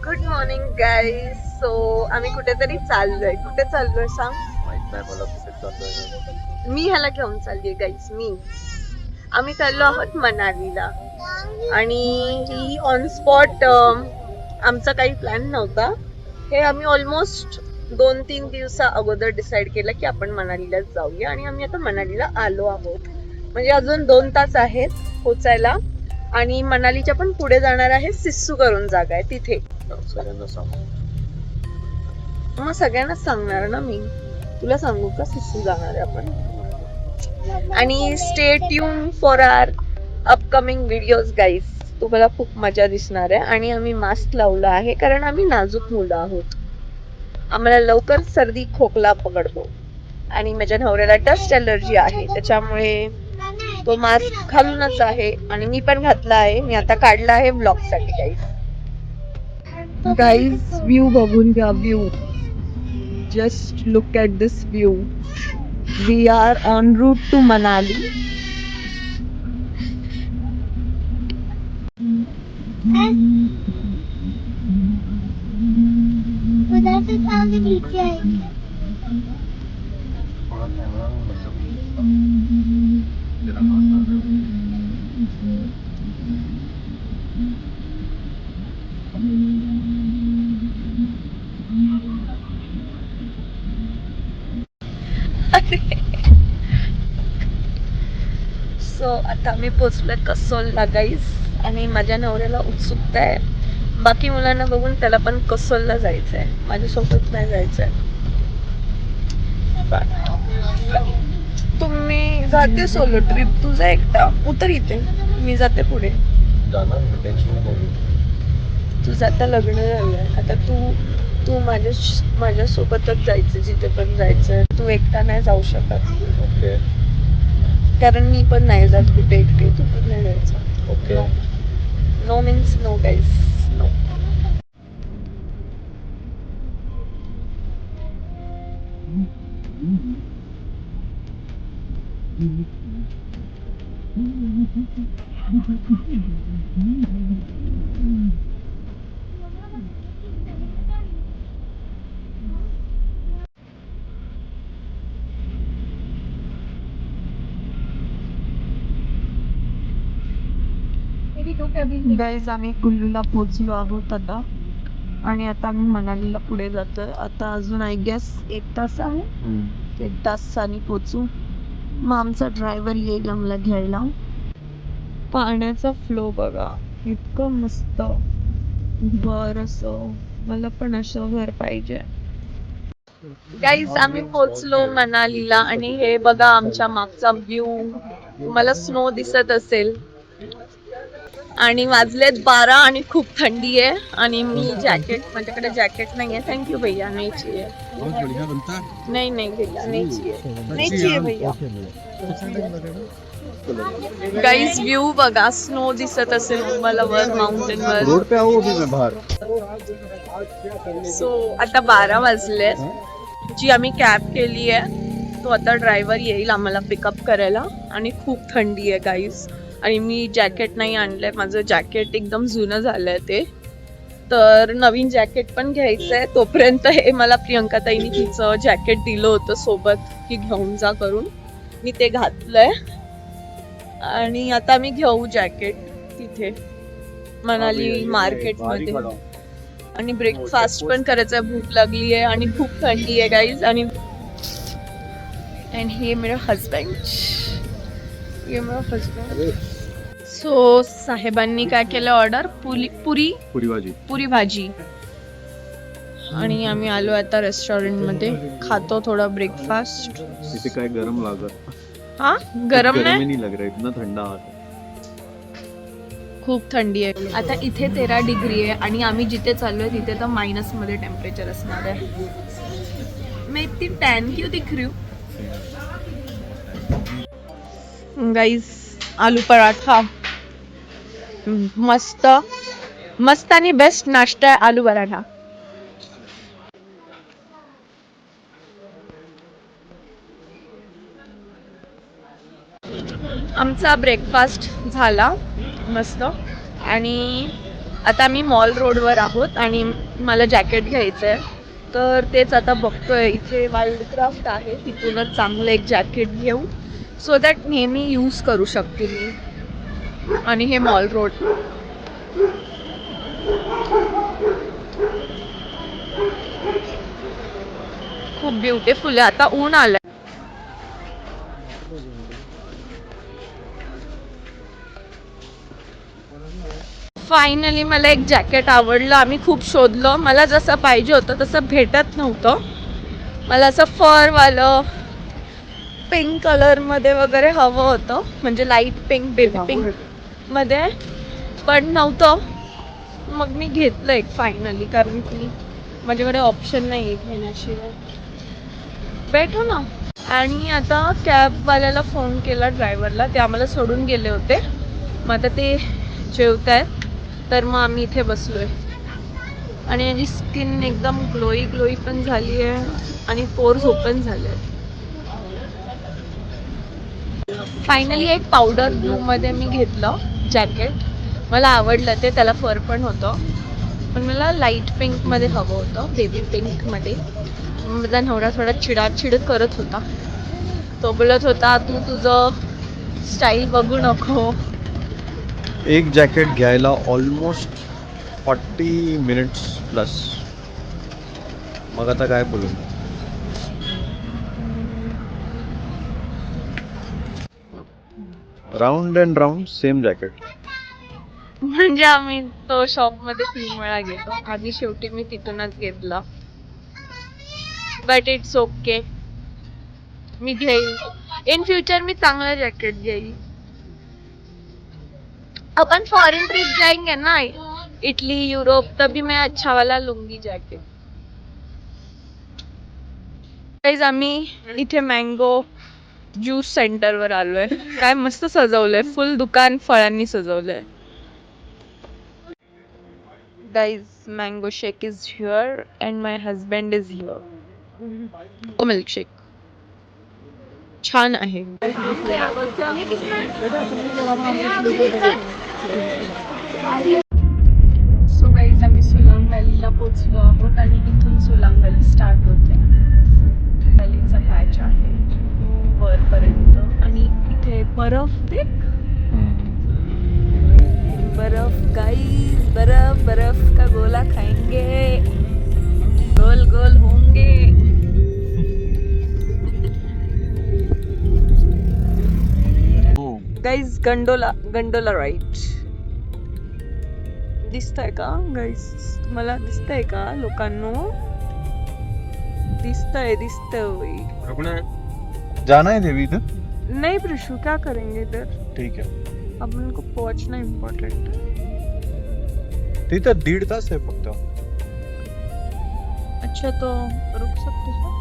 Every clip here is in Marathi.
Good morning guys. सो आम्ही कुठेतरी चाललोय. कुठे चाललोय सांग? माहित नाही मला कुठे चाललोय. मी ह्याला घेऊन चाललीये गाईज. आम्ही चाललो आहोत मनालीला आणि ही ऑन स्पॉट आमचा काही प्लॅन नव्हता. हे आम्ही ऑलमोस्ट 2-3 दिवसा अगोदर डिसाइड केलं की आपण मनालीला जाऊया आणि आम्ही आता मनालीला आलो आहोत. म्हणजे अजून 2 तास आहेत पोचायला आणि मनालीच्या पण पुढे जाणार आहे. सिस्सू करून जागा आहे तिथे. सगळ्यांना सांग. मग सगळ्यांनाच सांगणार ना मी. तुला सांगू का सिस्सू जाणार आहे आपण? आणि stay tune for our upcoming videos guys. तुम्हाला खूप मजा दिसणार आहे. आणि आम्ही मास्क लावला आहे कारण आम्ही नाजूक मुलं आहोत. आम्हाला लवकर सर्दी खोकला पकडतो आणि माझ्या नवऱ्याला डस्ट अलर्जी आहे, त्याच्यामुळे तो मास्क घालूनच आहे आणि मी पण घातला आहे. मी आता काढला आहे ब्लॉग साठी. गाईज व्ह्यू बघून घ्या. View, just look at this view. We are on route to Manali. उधर से सामने नीचे आएंगे। सो आता मी पोचलोय कसोलला गाईज आणि माझ्या नवऱ्याला उत्सुकता आहे. बाकी मुलांना बघून त्याला पण कसोलला जायचंय, माझ्यासोबत नाही जायचंय. तुम्ही जाते सोलो ट्रिप, तुझा एकटा उतर इथे, मी जाते पुढे. जाणार मी, टेन्शन नको घेऊ. तुझं आता लग्न झालंय, आता तू माझ्यासोबतच जायचं जिथे पण जायचं. तू एकटा नाही जाऊ शकत. ओके कारण मी पण नाही जात कुठे एकटी. तू पण नाही जायचं. Okay. No means no guys, no. Guys आम्ही कुल्लूला पोहोचलो आहोत आता आणि आता आम्ही मनालीला पुढे जातोय. आता अजून आय गेस 1 तास आहे. 1 तासाने पोचू. मग आमचा ड्रायव्हर येईल आम्हाला घ्यायला. पाण्याचा फ्लो बघा, इतकं मस्त. बरं, मला पण असं घर पाहिजे. गाईज आम्ही पोचलो मनालीला आणि हे बघा आमच्या मागचा व्ह्यू. तुम्हाला स्नो दिसत असेल. आणि वाजलेत 12 आणि खूप थंडी आहे आणि मी माझ्याकडे जॅकेट नाहीये. थँक्यू भैया, नहीं चाहिए. नहीं भैया, नहीं चाहिए भैया. गाईज व्ह्यू बघा, स्नो दिसत असेल तुम्हाला वर माउंटेन वर. रोड पे आओ अभी मैं बाहर. सो आता 12 वाजले. जी आम्ही कॅब केली आहे तो आता ड्रायव्हर येईल आम्हाला पिकअप करायला. आणि खूप थंडी आहे गाईज आणि मी जॅकेट नाही आणलंय. माझं जॅकेट एकदम जुनं झालंय ते, तर नवीन जॅकेट पण घ्यायचं आहे. तोपर्यंत हे मला प्रियंका ताईनी तिचं जॅकेट दिलं होतं सोबत की घेऊन जा करून. मी ते घातलंय आणि आता मी घेऊ जॅकेट तिथे मनाली मार्केटमध्ये. आणि ब्रेकफास्ट पण करायचा, भूक लागली आहे आणि खूप थंडी आहे गाईज. आणि हे मेरा हस्बैंड, सो साहेबांनी काय केलं ऑर्डर? पुरी भाजी. आणि आम्ही आलो आता रेस्टॉरंट मध्ये, खातो थोडा ब्रेकफास्ट. इथे काय गरम लागत? हा गरम नहीं लग रहा, इतना ठंडा आहे. खूप थंडी आहे. आता इथे 13 डिग्री आहे आणि आम्ही जिथे चाललोय तिथे तर मायनस मध्ये टेम्परेचर असणार आहे. मैं इतनी टॅन क्यों दिख रही हूँ? गाईज आलू पराठा मस्त आणि बेस्ट नाश्ता आहे आलू पराठा. आमचा ब्रेकफास्ट झाला मस्त आणि आता आम्ही मॉल रोडवर आहोत आणि मला जॅकेट घ्यायचं आहे. तर तेच आता बघतोय, इथे वाईल्डक्राफ्ट आहे, तिथूनच चांगलं एक जॅकेट घेऊ सो दॅट नेहमी यूज करू शकते मी. आणि हे मॉल रोड खूप ब्युटिफुल आहे. आता ऊन आलंय. फायनली मला एक जॅकेट आवडलं. आम्ही खूप शोधलं, मला जसं पाहिजे होतं तसं भेटत नव्हतं. मला असं फरवालं पिंक कलरमध्ये वगैरे हवं होतं, म्हणजे लाईट पिंक, बेबी पिंक मध्ये, पण नव्हतं. मग मी घेतलं एक फायनली, कारण की माझ्याकडे ऑप्शन नाही आहे घेण्याशिवाय. बैठो ना. आणि आता कॅबवाल्याला फोन केला, ड्रायव्हरला. ते आम्हाला सोडून गेले होते. मग आता ते जेवत आहेत, तर मग आम्ही इथे बसलोय. आणि याची स्किन एकदम ग्लोई ग्लोई पण झाली आहे आणि पोर्स ओपन झाले. फायनली एक पावडर ब्लू मध्ये मी घेतलं जॅकेट. मला आवडलं ते, त्याला फर पण होतं, पण मला लाईट पिंक मध्ये हवं होतं, बेबी पिंक मध्ये. माझा नवरा थोडा चिडाचिड करत होता. तो बोलत होता, तू तुझं स्टाईल बघू नको. एक जॅकेट घ्यायला ऑलमोस्ट 40 मिनिट्स प्लस. मग आता काय बोलू? Round and round same jacket. म्हणजे आम्ही तो शॉप मध्ये 3 वेळा गेलो. आधी शेवटी मी तिथूनच घेतला. बट इट्स ओके, मी घेईन. इन फ्यूचर मी चांगलं जॅकेट घेईन. अपन फॉरेन ट्रिप जाएंगे ना, इटली, यूरोप, तभी मैं अच्छा वाला लूंगी जॅकेट. गाइस, आम्ही इथे मँगो ज्यूस सेंटर वर आलोय. काय मस्त सजवलंय, फुल दुकान फळांनी सजवलंय. Guys, mango shake is here and my husband is here. Milkshake छान आहे. सो गाईज, आम्ही सुलांग व्हॅलीला पोहोचलो आहोत आणि इथून सुलांग व्हॅली स्टार्ट होते. व्हॅलीचा पॅच आहे वरपर्यंत आणि इथे बर्फ देख. बर्फ गाइस, बर्फ बर्फ का गोला खाएंगे, गोल गोल होंगे. Guys, gondola gondola right. दिसतंय का गाइस? तुम्हाला दिसतंय का लोकांनो? दिसतंय दिसतंय. जाना है देवी इधर. नहीं प्रशु, क्या करेंगे इधर? ठीक है. अपन को पहुंचना इम्पोर्टेंट है. तिथं 1.5 तास आहे फक्त. अच्छा, तो रुक सकते हैं?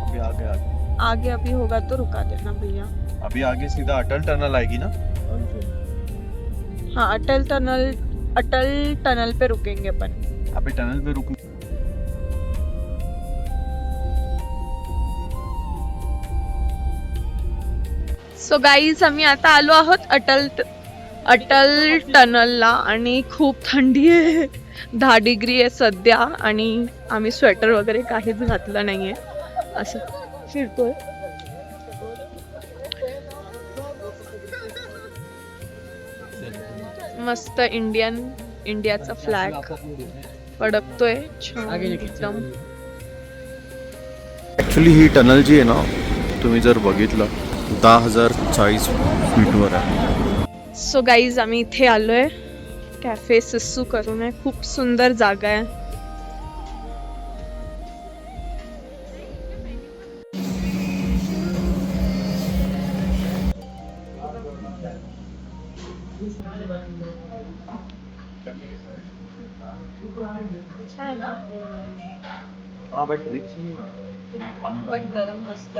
अभी आगे आगे आगे अभी होगा तो रुका देना भैया. अभी आगे सीधा अटल टनल आएगी ना. हाँ, अटल टनल पे रुकेंगे अपन. अभी टनल पे रुक. सो गाईज, आम्ही आता आलो आहोत अटल टनलला आणि खूप थंडी आहे. 10 डिग्री आहे सध्या आणि आम्ही स्वेटर वगैरे काहीच घातलं नाहीये, असं फिरतोय. मस्त इंडियाचा फ्लॅग फडकतोय छान एकदम. ऍक्च्युली ही टनल जी आहे ना, तुम्ही जर बघितलं 10,040 फीटवर आहे. सो गाईज, आम्ही इथे आलोय कॅफे सिस्सू करून आहे. खूप सुंदर जागा आहे. पण गरम मस्त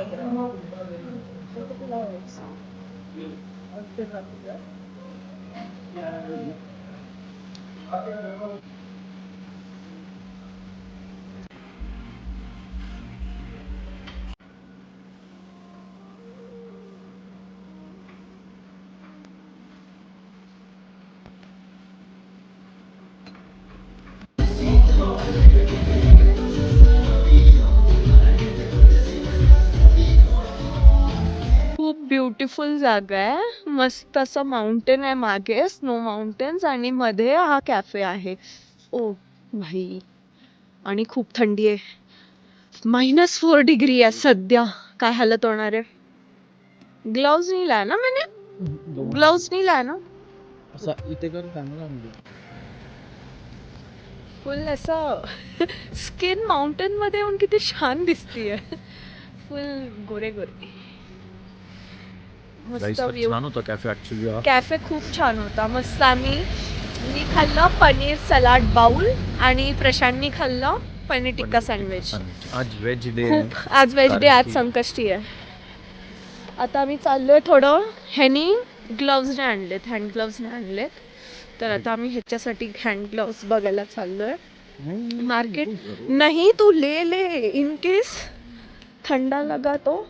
खूप ब्युटिफुल जागा आहे. मस्त असं माउंटेन आहे मागे, स्नो माउंटेन्स, आणि मध्ये हा कॅफे आहे. ओ भाई, आणि खूप थंडी आहे. -4 डिग्री आहे सध्या. काय हालत होणार आहे. ग्लव्स नहीं लाया ना मैंने. ग्लव्स नहीं लाया ना. इथे कर चांगला फुल असं स्किन माउंटेन मध्ये येऊन किती छान दिसतीये. फुल गोरे गोरे. मस्त व्ह्यू. छान होता कॅफे ऍक्च्युली. कॅफे खूप छान होता. मस्त मी खाल्लं पनीर सलाड बाउल, आणि प्रशांतनी खाल्लं पनीर टिक्का सँडविच. आज व्हेज डे. खूप आज वेज डे, आज संकष्टी आहे. आता आम्ही चाललोय थोडं. ह्यानी ग्लव्ज नाही आणलेत, हँड ग्लव्ज नाही आणलेत, तर आता आम्ही ह्याच्यासाठी हँड ग्लव्स बघायला चाललोय. मार्केट नाही, तू ले इन केस थंडा लगा तो.